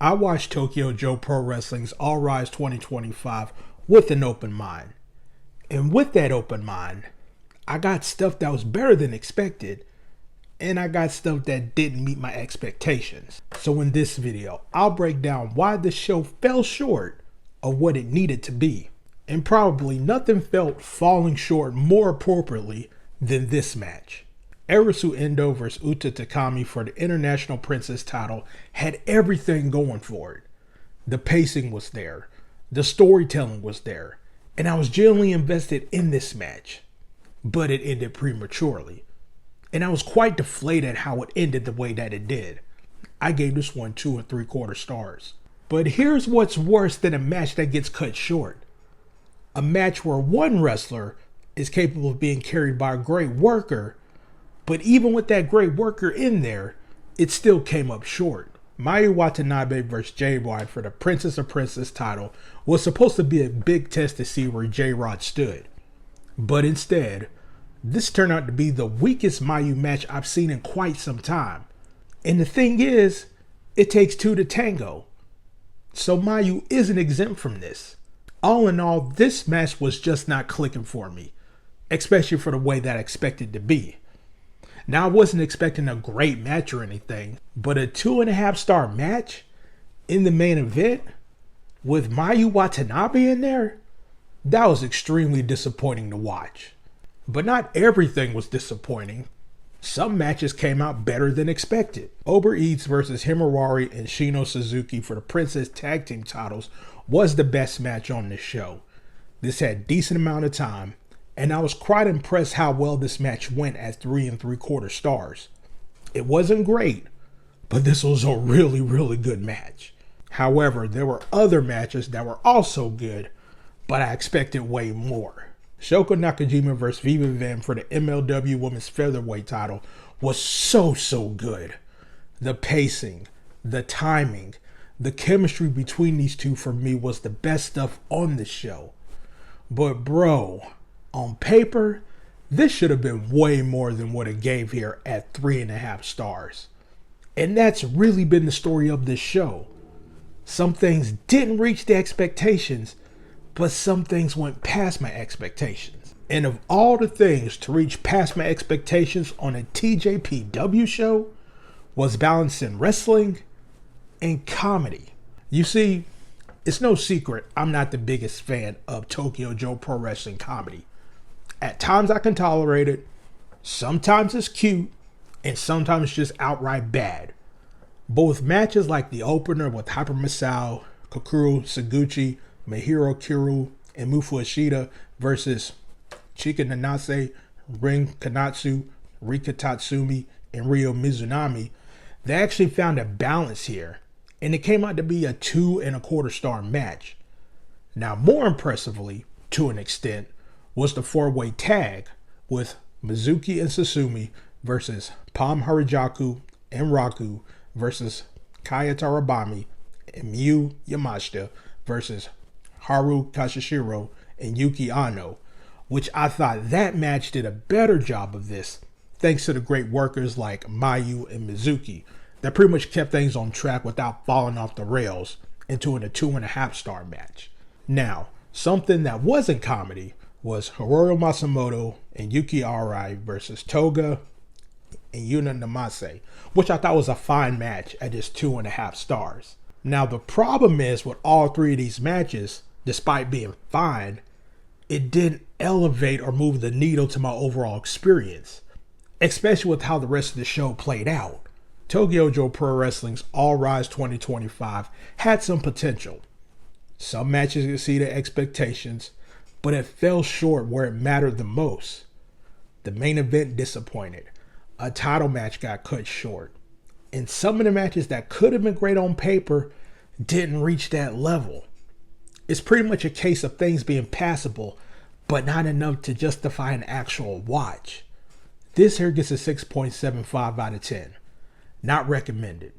I watched Tokyo Joe Pro Wrestling's All Rise 2025 with an open mind. And with that open mind, I got stuff that was better than expected, and I got stuff that didn't meet my expectations. So in this video, I'll break down why the show fell short of what it needed to be. And probably nothing felt falling short more appropriately than this match. Arisu Endo vs Uta Takami for the International Princess title had everything going for it. The pacing was there, the storytelling was there, and I was genuinely invested in this match. But it ended prematurely, and I was quite deflated how it ended the way that it did. I gave this one 2 3/4 stars. But here's what's worse than a match that gets cut short. A match where one wrestler is capable of being carried by a great worker, but even with that great worker in there, it still came up short. Miu Watanabe vs J-Rod for the Princess of Princess title was supposed to be a big test to see where J-Rod stood. But instead, this turned out to be the weakest Miu match I've seen in quite some time. And the thing is, it takes two to tango. So Miu isn't exempt from this. All in all, this match was just not clicking for me, especially for the way that I expected it to be. Now, I wasn't expecting a great match or anything, but a 2.5-star match in the main event with Miu Watanabe in there, that was extremely disappointing to watch. But not everything was disappointing. Some matches came out better than expected. Ober Eats vs HIMAWARI and Shino Suzuki for the Princess Tag Team titles was the best match on this show. This had a decent amount of time, and I was quite impressed how well this match went at 3 3/4 stars. It wasn't great, but this was a really good match. However, there were other matches that were also good, but I expected way more. Shoko Nakajima vs Viva for the MLW Women's Featherweight title was so good. The pacing, the timing, the chemistry between these two for me was the best stuff on the show. But bro, on paper, this should have been way more than what it gave here at 3.5 stars. And that's really been the story of this show. Some things didn't reach the expectations, but some things went past my expectations. And of all the things to reach past my expectations on a TJPW show was balancing wrestling and comedy. You see, it's no secret I'm not the biggest fan of Tokyo Joe Pro Wrestling comedy. At times I can tolerate it, sometimes it's cute, and sometimes it's just outright bad. Both matches like the opener with Hyper Misao, Kokoro Saguchi, Mahiro Kirill, and Mufu Ishida versus Chika Nanase, Rin Kanatsu, Rika Tatsumi, and Ryo Mizunami, they actually found a balance here, and it came out to be a 2 1/4 star match. Now, more impressively, to an extent, was the 4-way tag with Mizuki and Susumi versus Palm Harajaku and Raku versus Kaya Tarabami and Miu Yamashita versus Haru Kashishiro and Yuki Ano, which I thought that match did a better job of this, thanks to the great workers like Miu and Mizuki that pretty much kept things on track without falling off the rails into a 2.5-star match. Now, something that wasn't comedy was Hiroyo Matsumoto and Yuki Arai versus Toga and Yuna Namase, which I thought was a fine match at just 2.5 stars. Now, the problem is with all three of these matches, despite being fine, it didn't elevate or move the needle to my overall experience, especially with how the rest of the show played out. Tokyo Joe Pro Wrestling's All Rise 2025 had some potential. Some matches exceeded expectations, but it fell short where it mattered the most. The main event disappointed. A title match got cut short. And some of the matches that could have been great on paper didn't reach that level. It's pretty much a case of things being passable, but not enough to justify an actual watch. This here gets a 6.75 out of 10. Not recommended.